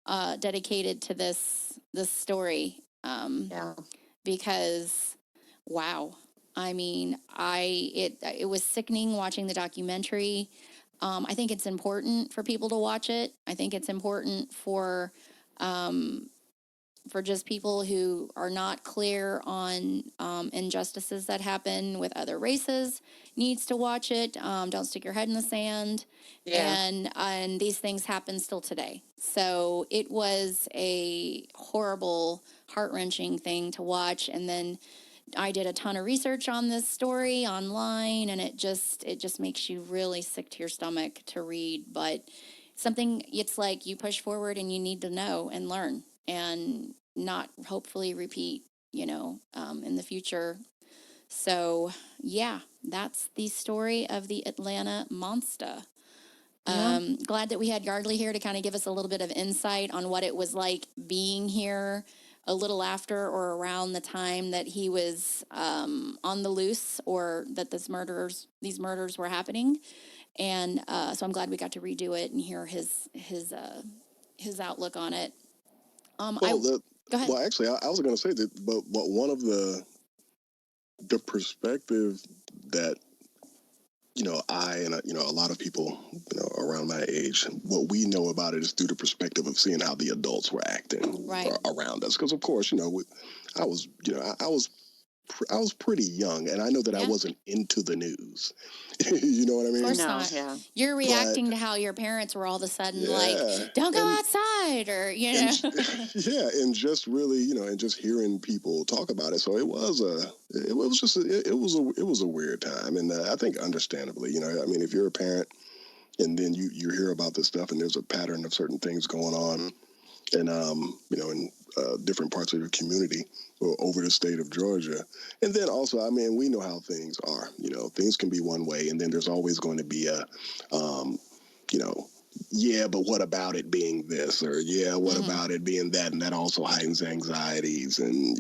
dedicated to this story. Because, wow, I mean, it was sickening watching the documentary. I think it's important for people to watch it. I think it's important for just people who are not clear on injustices that happen with other races needs to watch it. Don't stick your head in the sand. Yeah. And these things happen still today. So it was a horrible, heart-wrenching thing to watch. And then I did a ton of research on this story online, and it just makes you really sick to your stomach to read. But something, it's like you push forward and you need to know and learn and not hopefully repeat, in the future. So, yeah, that's the story of the Atlanta Monster. Yeah. Glad that we had Yardley here to kind of give us a little bit of insight on what it was like being here a little after or around the time that he was on the loose, or that these murders were happening. And so I'm glad we got to redo it and hear his outlook on it.
Go ahead. Well, actually, I was going to say that, but one of the perspective that I and a lot of people around my age, what we know about it is through the perspective of seeing how the adults were acting around us. Because of course, I was pretty young, and I know that I wasn't into the news. You know what I mean?
Of course not. Yeah. You're reacting to how your parents were all of a sudden like, "Don't go outside," or
and just really, and just hearing people talk about it. So it was a weird time, and I think understandably, I mean, if you're a parent and then you hear about this stuff and there's a pattern of certain things going on, and in different parts of your community or over the state of Georgia. And then also, I mean, we know how things are. Things can be one way, and then there's always going to be a, yeah, but what about it being this? Or, yeah, what about it being that? And that also heightens anxieties and,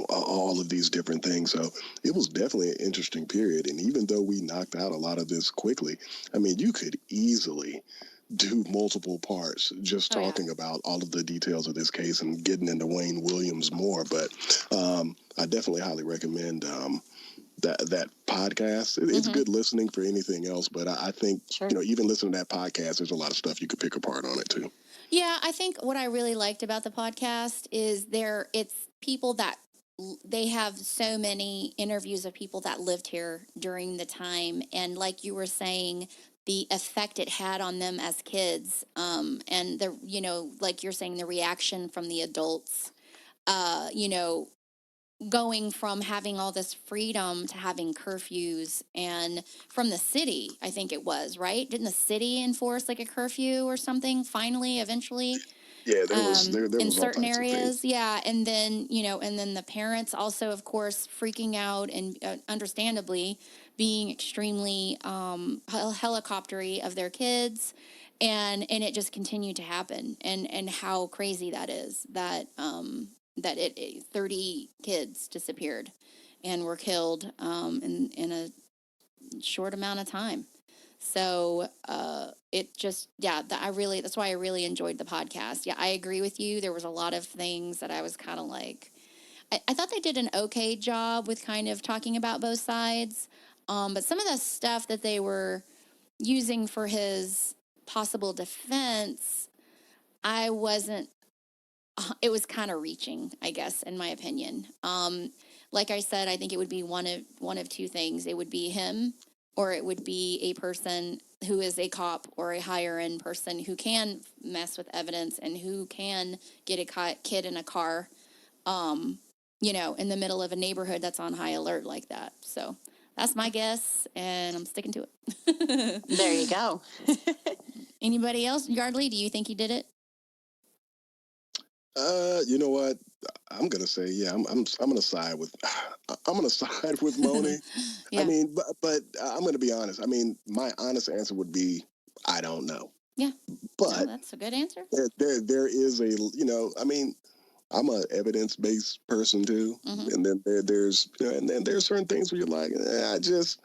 all of these different things. So it was definitely an interesting period. And even though we knocked out a lot of this quickly, I mean, you could easily do multiple parts just talking about all of the details of this case and getting into Wayne Williams more. But I definitely highly recommend that podcast. It's good listening for anything else, but I think even listening to that podcast, there's a lot of stuff you could pick apart on it too.
Yeah, I think what I really liked about the podcast is it's people that they have so many interviews of people that lived here during the time, and like you were saying, the effect it had on them as kids, and like you're saying, the reaction from the adults, going from having all this freedom to having curfews, and from the city, I think it was, right? Didn't the city enforce like a curfew or something finally, eventually?
Yeah, there was
in certain areas. Yeah. And then, and then the parents also, of course, freaking out and understandably being extremely helicoptery of their kids. And it just continued to happen. And how crazy that is that 30 kids disappeared and were killed in a short amount of time. So it just, that's why I really enjoyed the podcast. Yeah, I agree with you. There was a lot of things that I was kind of like, I thought they did an okay job with kind of talking about both sides. But some of the stuff that they were using for his possible defense, I wasn't, it was kind of reaching, I guess, in my opinion. Like I said, I think it would be one of two things. It would be him, or it would be a person who is a cop or a higher end person who can mess with evidence and who can get a kid in a car, in the middle of a neighborhood that's on high alert like that. So that's my guess, and I'm sticking to it.
There you go.
Anybody else? Yardley, do you think he did it?
You know what? I'm gonna say, yeah. I'm gonna side with Moni.
Yeah.
I mean, but I'm gonna be honest. I mean, my honest answer would be I don't know.
Yeah.
But
no, that's a good answer.
There is a, I mean, I'm a evidence based person too, and then there's and then there's certain things where you're like, I just.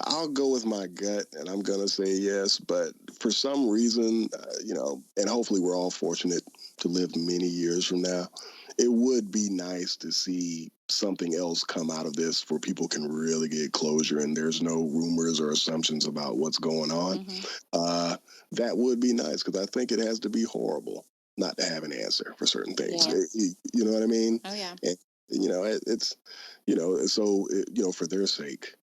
I'll go with my gut, and I'm going to say yes. But for some reason, and hopefully we're all fortunate to live many years from now, it would be nice to see something else come out of this where people can really get closure and there's no rumors or assumptions about what's going on. That would be nice, because I think it has to be horrible not to have an answer for certain things.
Yeah.
You know what I mean?
Oh, yeah.
And, it's, for their sake.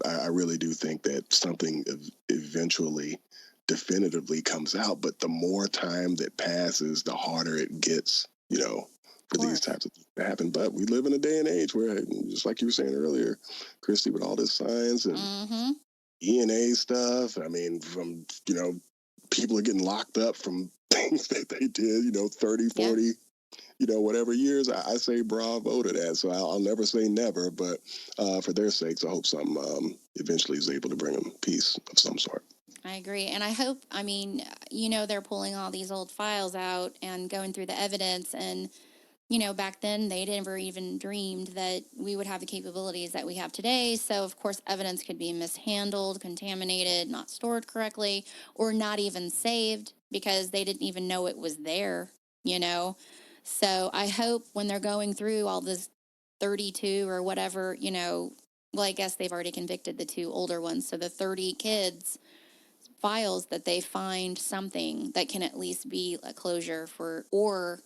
I really do think that something eventually definitively comes out, but the more time that passes, the harder it gets, for these types of things to happen. But we live in a day and age where, just like you were saying earlier, Christy, with all this science and DNA stuff, I mean, from, people are getting locked up from things that they did, 30, 40, whatever years. I say bravo to that. So I'll never say never, but for their sakes, I hope something eventually is able to bring them peace of some sort.
I agree. And I hope, they're pulling all these old files out and going through the evidence. And, back then they never even dreamed that we would have the capabilities that we have today. So, of course, evidence could be mishandled, contaminated, not stored correctly, or not even saved because they didn't even know it was there, So I hope when they're going through all this 32 or whatever, well, I guess they've already convicted the two older ones. So the 30 kids files, that they find something that can at least be a closure for, or,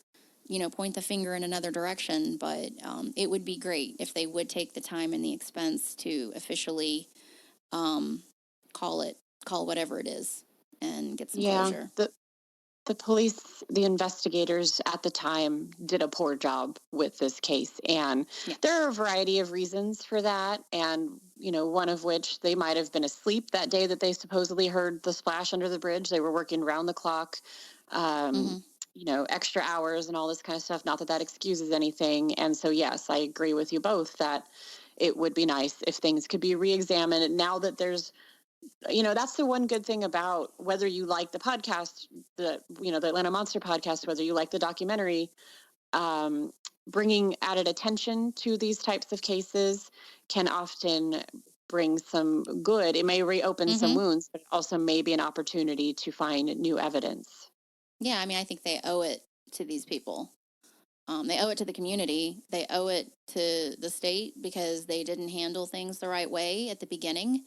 point the finger in another direction. But it would be great if they would take the time and the expense to officially call whatever it is and get some closure.
The police, the investigators at the time did a poor job with this case. And there are a variety of reasons for that. And, one of which, they might have been asleep that day that they supposedly heard the splash under the bridge. They were working round the clock, extra hours and all this kind of stuff. Not that that excuses anything. And so, yes, I agree with you both that it would be nice if things could be re-examined now that there's, that's the one good thing about whether you like the podcast, the Atlanta Monster podcast, whether you like the documentary, bringing added attention to these types of cases can often bring some good. It may reopen some wounds, but also may be an opportunity to find new evidence.
Yeah, I think they owe it to these people. They owe it to the community. They owe it to the state because they didn't handle things the right way at the beginning.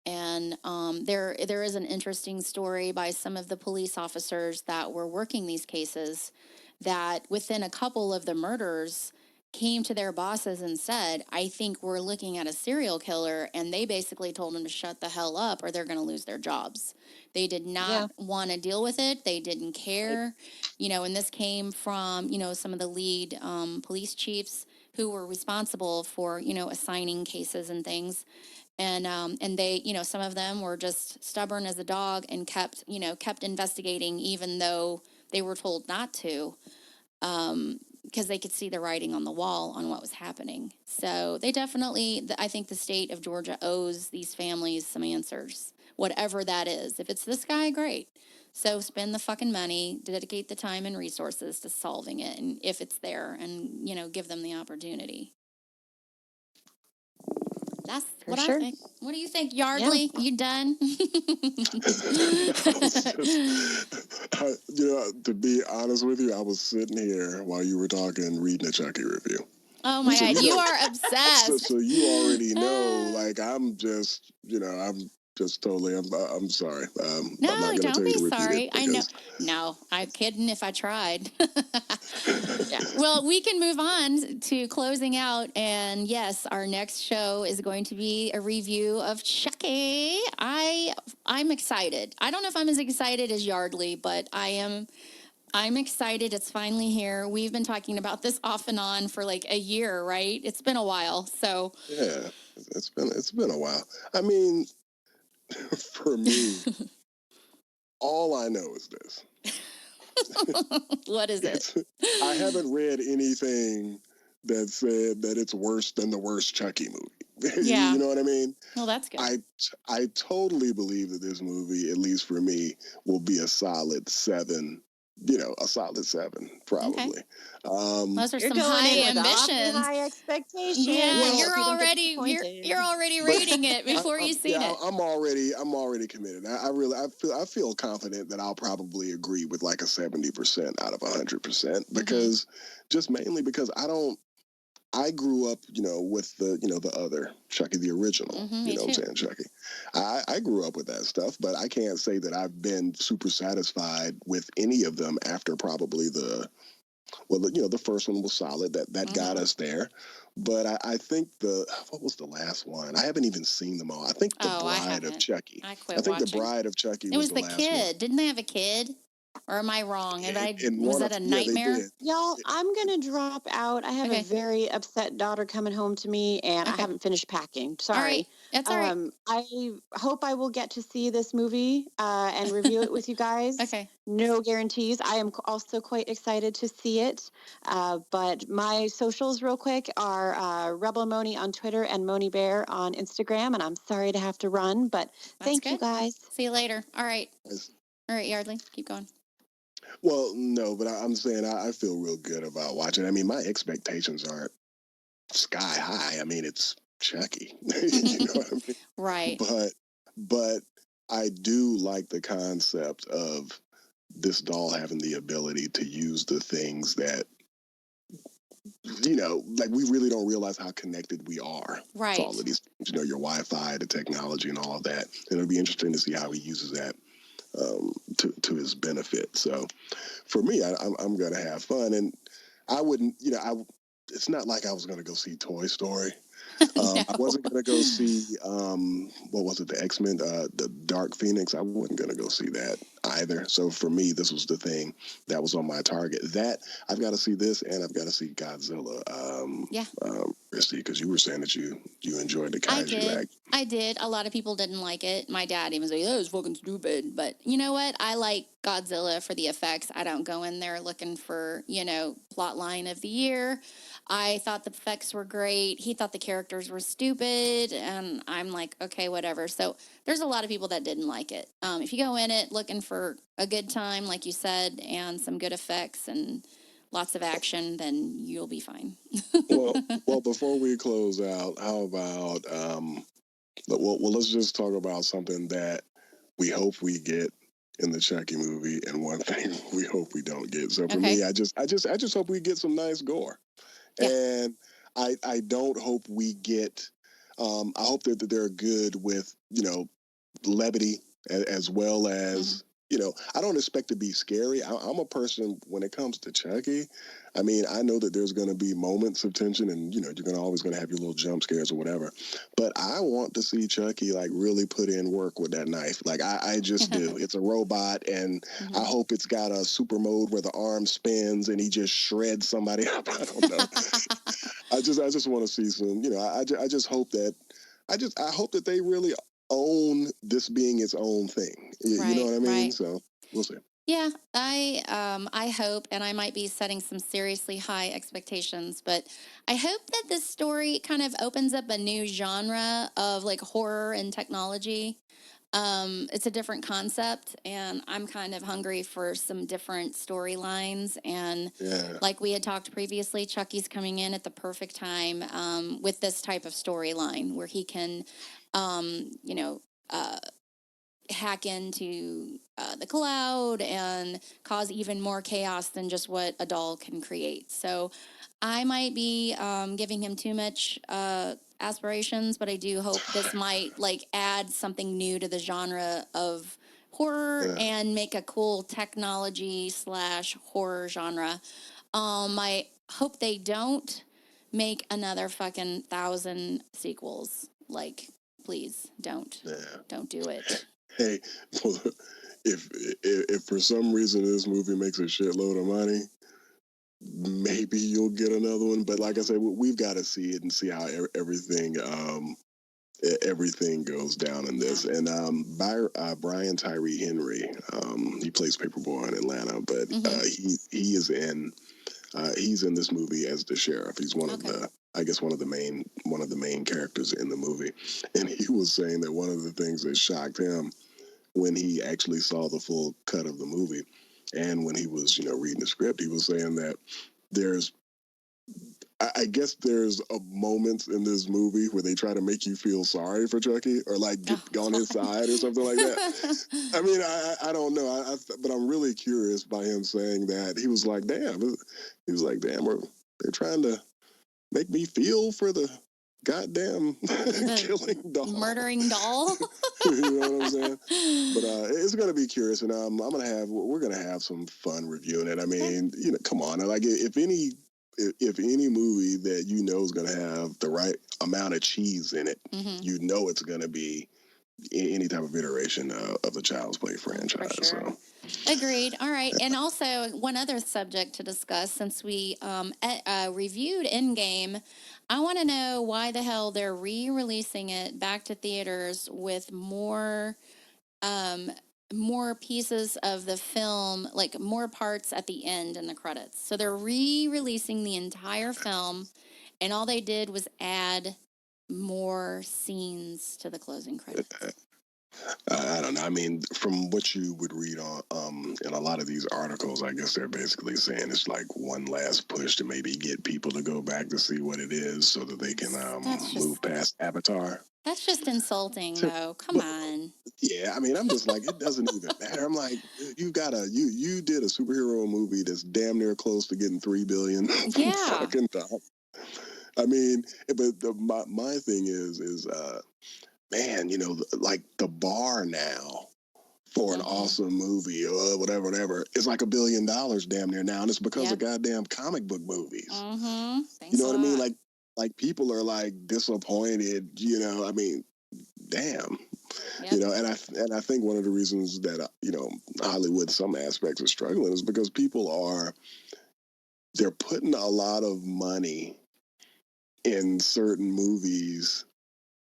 And there is an interesting story by some of the police officers that were working these cases that within a couple of the murders came to their bosses and said, I think we're looking at a serial killer. And they basically told them to shut the hell up or they're going to lose their jobs. They did not want to deal with it. They didn't care. And this came from, some of the lead police chiefs who were responsible for, assigning cases and things. And they, some of them were just stubborn as a dog and kept investigating even though they were told not to, because they could see the writing on the wall on what was happening. So they definitely, I think the state of Georgia owes these families some answers, whatever that is. If it's this guy, great. So spend the fucking money, dedicate the time and resources to solving it. And if it's there, and, give them the opportunity. That's
For
what
sure.
I think. What do you think, Yardley? You done?
To be honest with you, I was sitting here while you were talking, reading a Chucky review.
Oh my God, you are obsessed.
So you already know, like, I'm just totally, I'm sorry.
No,
I'm not going to
don't
tell you
be
to repeat
sorry.
it
I know.
because...
No, I'm kidding if I tried.
Yeah.
Well, we can move on to closing out. And yes, our next show is going to be a review of Chucky. I'm excited. I don't know if I'm as excited as Yardley, but I'm excited. It's finally here. We've been talking about this off and on for like a year, right? It's been a while. So
Yeah, it's been a while. I mean, for me, all I know is this.
What is it?
I haven't read anything that said that it's worse than the worst Chucky movie.
Yeah.
You know what I mean?
Well, that's good.
I totally believe that this movie, at least for me, will be a solid 7. A solid 7, probably.
Okay. Those are
You're
some
going
high
in with awfully
ambitions.
high expectations.
Yeah,
Well,
you're already rating it before you've seen it.
I'm already committed. I feel confident that I'll probably agree with like a 70% out of 100% because just mainly because I grew up, with the other Chucky, the original.
Me
What I'm saying, Chucky. I grew up with that stuff, but I can't say that I've been super satisfied with any of them after probably the first one was solid. That got us there. But I think what was the last one? I haven't even seen them all. I think The Bride of Chucky.
I quit
think
watching.
The Bride of Chucky
it was
the
the
last
kid.
one.
Didn't they have a kid? Or am I wrong? Was that a
Yeah,
nightmare?
they did.
Y'all, I'm going to drop out. I have a very upset daughter coming home to me, and I haven't finished packing. Sorry.
All right. That's all right.
I hope I will get to see this movie and review it with you guys.
Okay.
No guarantees. I am also quite excited to see it. But my socials real quick are Rebel Moni on Twitter and Moni Bear on Instagram. And I'm sorry to have to run, but thank you guys.
See you later. All right.
Yes.
All right, Yardley, keep going.
Well, no, but I'm saying I feel real good about watching. I mean, my expectations aren't sky high. I mean, it's Chucky. You know what I mean?
Right.
But I do like the concept of this doll having the ability to use the things that, like we really don't realize how connected we are.
Right.
To all of these things, your Wi-Fi, the technology and all of that. And it'll be interesting to see how he uses that to his benefit. So for me, I'm going to have fun. And I wouldn't, it's not like I was going to go see Toy Story.
No.
I wasn't going to go see, what was it, the X-Men, the Dark Phoenix. I wasn't going to go see that either. So for me, this was the thing that was on my target. That I've got to see this, and I've got to see Godzilla. Christy, because you were saying that you enjoyed the kaiju act.
I did. A lot of people didn't like it. My dad even said, "Oh, it's fucking stupid." But you know what? I like Godzilla for the effects. I don't go in there looking for, plot line of the year. I thought the effects were great. He thought the characters were stupid. And I'm like, okay, whatever. So there's a lot of people that didn't like it. If you go in it looking for a good time, like you said, and some good effects and lots of action, then you'll be fine.
well, before we close out, how about, let's just talk about something that we hope we get in the Chucky movie, and one thing we hope we don't get. So for me, I just hope we get some nice gore. Yeah. And I don't hope we get. I hope that they're good with levity as well as I don't expect to be scary. I'm a person when it comes to Chucky. I mean, I know that there's going to be moments of tension, and you're always going to have your little jump scares or whatever. But I want to see Chucky like really put in work with that knife. Like I just do. It's a robot, and I hope it's got a super mode where the arm spins and he just shreds somebody up. I don't know. I just want to see some. I just hope that I hope that they really own this being its own thing. You know what I mean? Right. So we'll see.
Yeah, I hope, and I might be setting some seriously high expectations, but I hope that this story kind of opens up a new genre of like horror and technology. It's a different concept, and I'm kind of hungry for some different storylines. And like we had talked previously, Chucky's coming in at the perfect time with this type of storyline where he can, you know, hack into the cloud and cause even more chaos than just what a doll can create. So I might be giving him too much aspirations, but I do hope this might like add something new to the genre of horror and make a cool technology / horror genre. I hope they don't make another fucking 1,000 sequels. Like, please don't. Don't do it.
Hey, if for some reason this movie makes a shitload of money, maybe you'll get another one. But like I said, we've got to see it and see how everything goes down in this. And Brian Tyree Henry, he plays Paperboy in Atlanta, but he's in this movie as the sheriff. He's one of the, I guess, one of the main characters in the movie. And he was saying that one of the things that shocked him when he actually saw the full cut of the movie, and when he was, reading the script, he was saying that I guess there's a moments in this movie where they try to make you feel sorry for Chucky or like get on his side or something like that. I mean, I don't know, but I'm really curious by him saying that. He was like, damn, they're trying to make me feel for the goddamn killing doll,
murdering doll.
You know what I'm saying? But it's gonna be curious, and we're gonna have some fun reviewing it. I mean, come on, like if any movie that is gonna have the right amount of cheese in it, it's gonna be any type of iteration of the Child's Play franchise.
For sure. So. Agreed. All right. And also, one other subject to discuss, since we reviewed Endgame, I want to know why the hell they're re-releasing it back to theaters with more pieces of the film, like more parts at the end in the credits. So they're re-releasing the entire film, and all they did was add more scenes to the closing credits.
I don't know. I mean, from what you would read on in a lot of these articles, I guess they're basically saying it's like one last push to maybe get people to go back to see what it is, so that they can move past Avatar.
That's just insulting, though. Come on.
Yeah, I mean, I'm just like, it doesn't even matter. I'm like, you did a superhero movie that's damn near close to getting $3 billion.
Yeah.
Fucking top. I mean, but my thing is man, like the bar now for an awesome movie or whatever, it's like $1 billion damn near now, and it's because of goddamn comic book movies. You know what I mean? Like people are like disappointed. I mean, damn. And I think one of the reasons that Hollywood, some aspects, are struggling is because they're putting a lot of money in certain movies.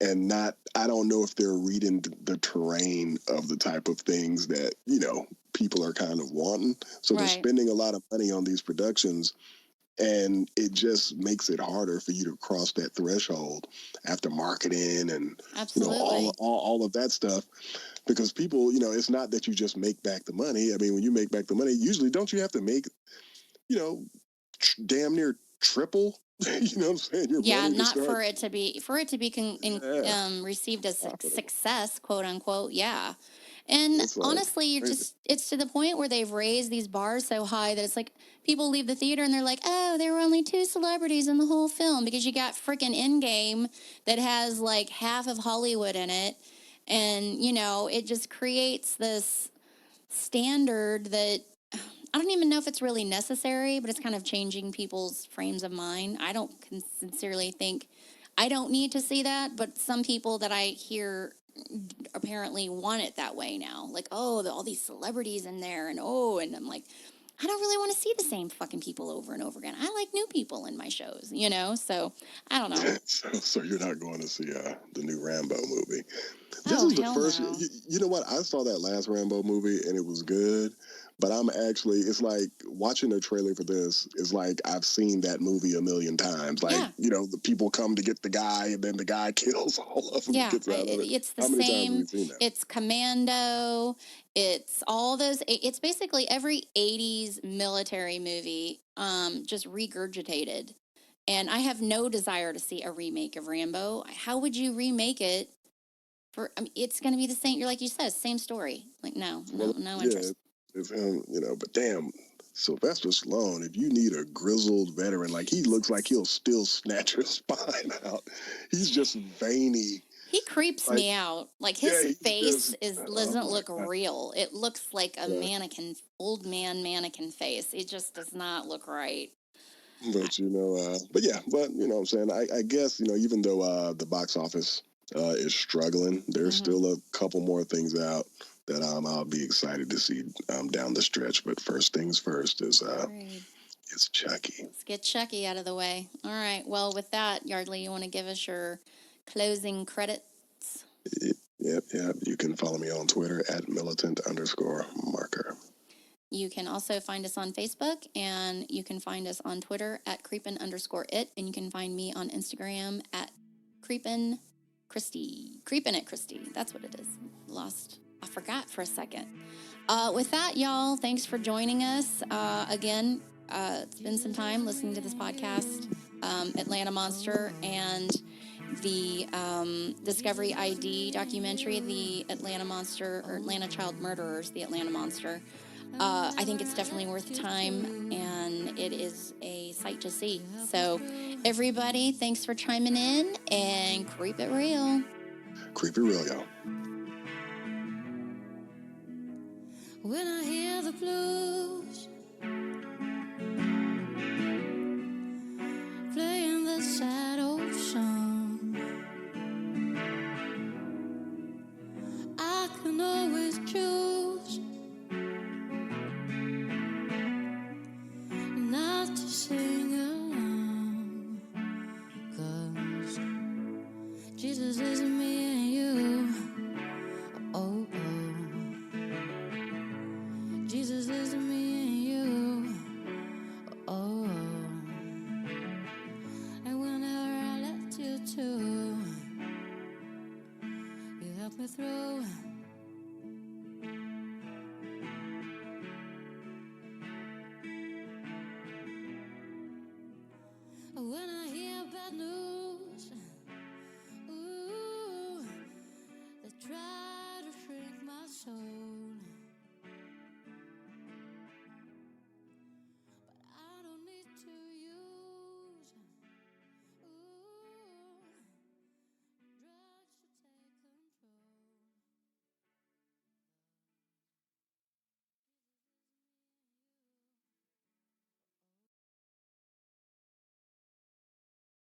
And I don't know if they're reading the terrain of the type of things that, people are kind of wanting. So they're spending a lot of money on these productions, and it just makes it harder for you to cross that threshold after marketing and all of that stuff. Because people, it's not that you just make back the money. I mean, when you make back the money, usually don't you have to make, damn near triple? You know what I'm saying?
Not for it to be received as success, quote unquote. Yeah. And honestly, it's to the point where they've raised these bars so high that it's like people leave the theater and they're like, oh, there were only 2 celebrities in the whole film, because you got freaking Endgame that has like half of Hollywood in it. And, it just creates this standard that I don't even know if it's really necessary, but it's kind of changing people's frames of mind. I don't sincerely think I don't need to see that, but some people that I hear apparently want it that way now. Like, oh, all these celebrities in there, and I'm like, I don't really want to see the same fucking people over and over again. I like new people in my shows, So I don't know.
So you're not going to see the new Rambo movie? This is the first.
No.
You know what? I saw that last Rambo movie and it was good, But I'm actually, it's like watching a trailer for this is like I've seen that movie a million times. Like, the people come to get the guy and then the guy kills all of them.
Yeah,
Gets out of it.
it's the
How many
same.
times have we seen that?
It's Commando. It's all those. It's basically every 80s military movie just regurgitated. And I have no desire to see a remake of Rambo. How would you remake it? It's going to be the same. You're like you said, same story. Like no interest.
It's him, but damn, Sylvester Stallone, if you need a grizzled veteran, like he looks like he'll still snatch your spine out. He's just veiny.
He creeps me out. Like his face doesn't look
God.
real. It looks like a mannequin, old man mannequin face. It just does not look right.
But you know what I'm saying? I guess, even though the box office is struggling, there's still a couple more things out that I'll be excited to see down the stretch. But first things first is it's Chucky.
Let's get Chucky out of the way. All right. Well, with that, Yardley, you want to give us your closing credits?
Yep. You can follow me on Twitter at militant_marker.
You can also find us on Facebook, and you can find us on Twitter at creepin_it, and you can find me on Instagram at creepin@Christy. That's what it is. I forgot for a second. With that, y'all, thanks for joining us. Again, it's been some time listening to this podcast, Atlanta Monster, and the Discovery ID documentary, the Atlanta Monster, or Atlanta Child Murderers, the Atlanta Monster. I think it's definitely worth time, and it is a sight to see. So, everybody, thanks for chiming in, and creep it real.
Creep it real, y'all.
When I hear the blues playing the sad old song, I can always choose not to sing along, 'cause Jesus is me and you. Oh, Jesus is me and you. Oh, and whenever I left you too, you helped me through. When I hear bad news